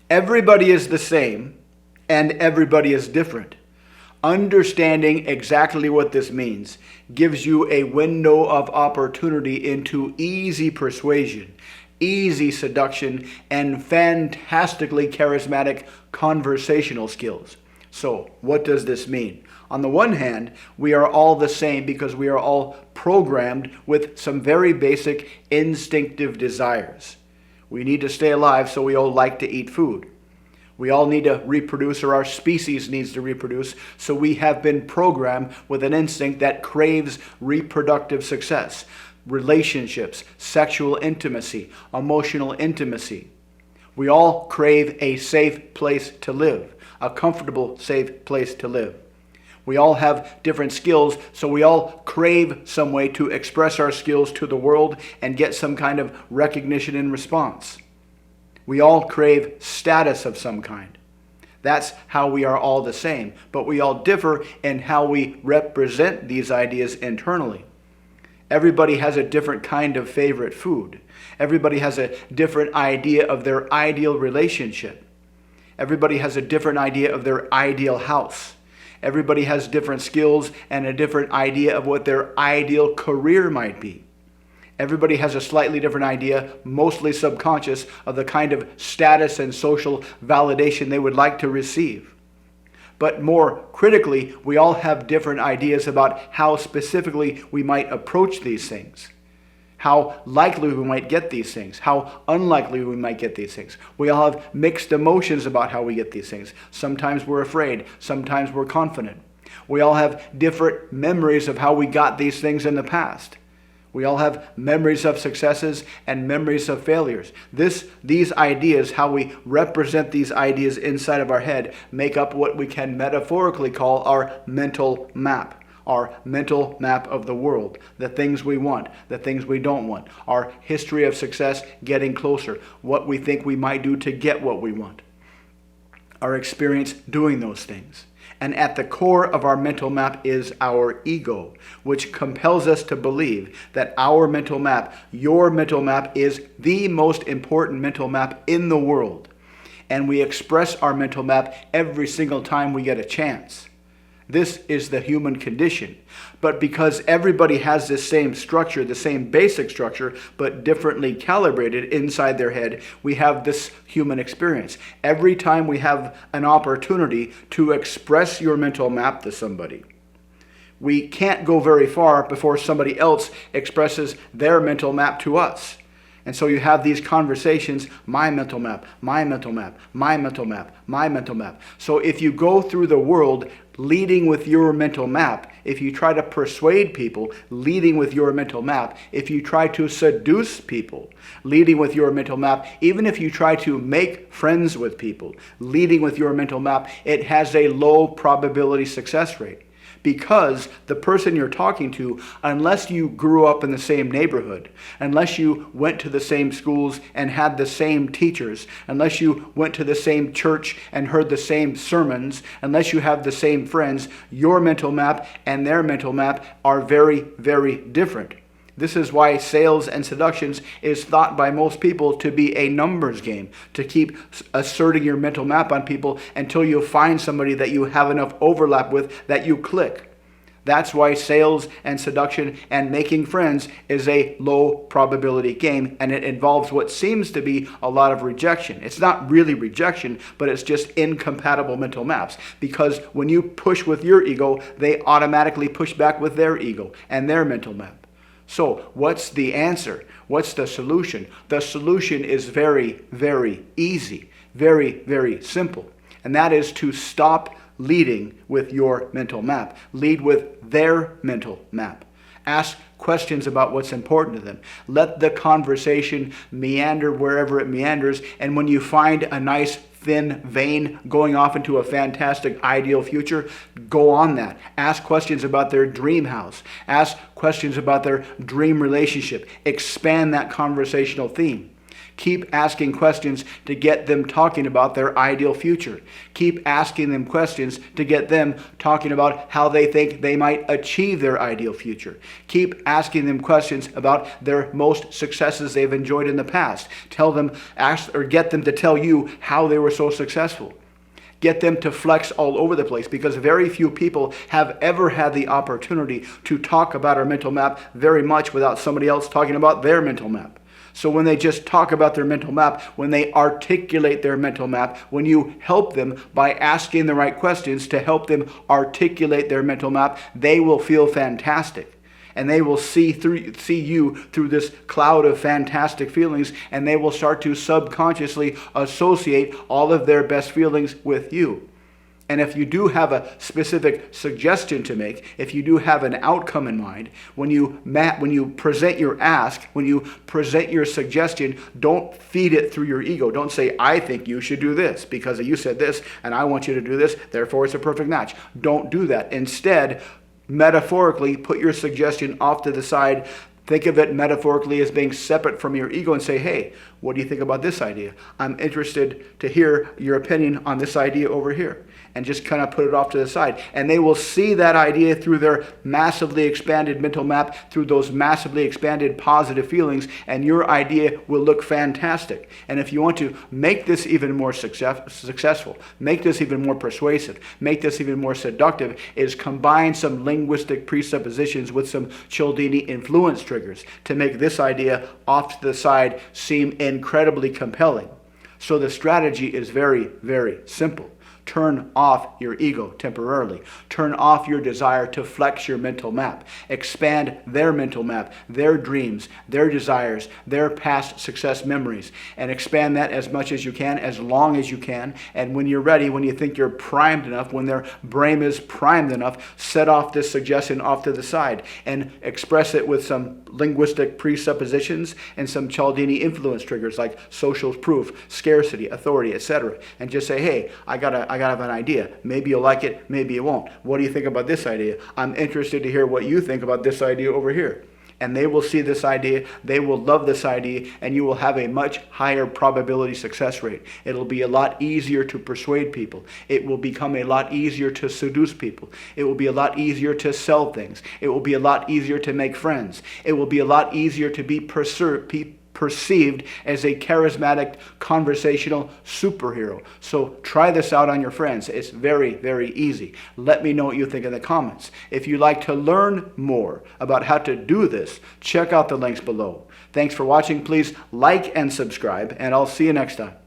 Everybody is the same and everybody is different. Understanding exactly what this means gives you a window of opportunity into easy persuasion, easy seduction, and fantastically charismatic conversational skills. So, what does this mean? On the one hand, we are all the same because we are all programmed with some very basic instinctive desires. We need to stay alive, so we all like to eat food. We all need to reproduce, or our species needs to reproduce, so we have been programmed with an instinct that craves reproductive success, relationships, sexual intimacy, emotional intimacy. We all crave a safe place to live, a comfortable, safe place to live. We all have different skills, so we all crave some way to express our skills to the world and get some kind of recognition in response. We all crave status of some kind. That's how we are all the same, but we all differ in how we represent these ideas internally. Everybody has a different kind of favorite food. Everybody has a different idea of their ideal relationship. Everybody has a different idea of their ideal house. Everybody has different skills and a different idea of what their ideal career might be. Everybody has a slightly different idea, mostly subconscious, of the kind of status and social validation they would like to receive. But more critically, we all have different ideas about how specifically we might approach these things, how likely we might get these things, how unlikely we might get these things. We all have mixed emotions about how we get these things. Sometimes we're afraid, sometimes we're confident. We all have different memories of how we got these things in the past. We all have memories of successes and memories of failures. These ideas, how we represent these ideas inside of our head, make up what we can metaphorically call our mental map. Our mental map of the world, the things we want, the things we don't want, our history of success getting closer, what we think we might do to get what we want, our experience doing those things. And at the core of our mental map is our ego, which compels us to believe that our mental map, your mental map, is the most important mental map in the world. And we express our mental map every single time we get a chance. This is the human condition. But because everybody has this same structure, the same basic structure, but differently calibrated inside their head, we have this human experience. Every time we have an opportunity to express your mental map to somebody, we can't go very far before somebody else expresses their mental map to us. And so you have these conversations, my mental map, my mental map, my mental map, my mental map. So if you go through the world leading with your mental map, if you try to persuade people leading with your mental map, if you try to seduce people leading with your mental map, even if you try to make friends with people leading with your mental map, it has a low probability success rate. Because the person you're talking to, unless you grew up in the same neighborhood, unless you went to the same schools and had the same teachers, unless you went to the same church and heard the same sermons, unless you have the same friends, your mental map and their mental map are very, very different. This is why sales and seductions is thought by most people to be a numbers game, to keep asserting your mental map on people until you find somebody that you have enough overlap with that you click. That's why sales and seduction and making friends is a low probability game, and it involves what seems to be a lot of rejection. It's not really rejection, but it's just incompatible mental maps, because when you push with your ego, they automatically push back with their ego and their mental map. So what's the answer? What's the solution? The solution is very, very easy, very, very simple. And that is to stop leading with your mental map. Lead with their mental map. Ask questions about what's important to them. Let the conversation meander wherever it meanders. And when you find a nice thin vein going off into a fantastic ideal future, go on that. Ask questions about their dream house. Ask questions about their dream relationship. Expand that conversational theme. Keep asking questions to get them talking about their ideal future. Keep asking them questions to get them talking about how they think they might achieve their ideal future. Keep asking them questions about their most successes they've enjoyed in the past. Get them to tell you how they were so successful. Get them to flex all over the place, because very few people have ever had the opportunity to talk about our mental map very much without somebody else talking about their mental map. So when they just talk about their mental map, when they articulate their mental map, when you help them by asking the right questions to help them articulate their mental map, they will feel fantastic. And they will see you through this cloud of fantastic feelings, and they will start to subconsciously associate all of their best feelings with you. And if you do have a specific suggestion to make, if you do have an outcome in mind, when you present your ask, when you present your suggestion, don't feed it through your ego. Don't say, I think you should do this because you said this and I want you to do this, therefore it's a perfect match. Don't do that. Instead, metaphorically, put your suggestion off to the side. Think of it metaphorically as being separate from your ego and say, hey, what do you think about this idea? I'm interested to hear your opinion on this idea over here. And just kind of put it off to the side. And they will see that idea through their massively expanded mental map, through those massively expanded positive feelings, and your idea will look fantastic. And if you want to make this even more successful, make this even more persuasive, make this even more seductive, is combine some linguistic presuppositions with some Cialdini influence triggers to make this idea off to the side seem incredibly compelling. So the strategy is very, very simple. Turn off your ego temporarily. Turn off your desire to flex your mental map. Expand their mental map, their dreams, their desires, their past success memories, and expand that as much as you can, as long as you can. And when you're ready, when you think you're primed enough, when their brain is primed enough, set off this suggestion off to the side and express it with some linguistic presuppositions and some Cialdini influence triggers like social proof, scarcity, authority, etc. And just say, hey, I got an idea. Maybe you'll like it, maybe you won't. What do you think about this idea? I'm interested to hear what you think about this idea over here. And they will see this idea, they will love this idea, and you will have a much higher probability success rate. It'll be a lot easier to persuade people. It will become a lot easier to seduce people. It will be a lot easier to sell things. It will be a lot easier to make friends. It will be a lot easier to be perceived as a charismatic conversational superhero. So try this out on your friends. It's very, very easy. Let me know what you think in the comments. If you'd like to learn more about how to do this, check out the links below. Thanks for watching. Please like and subscribe, and I'll see you next time.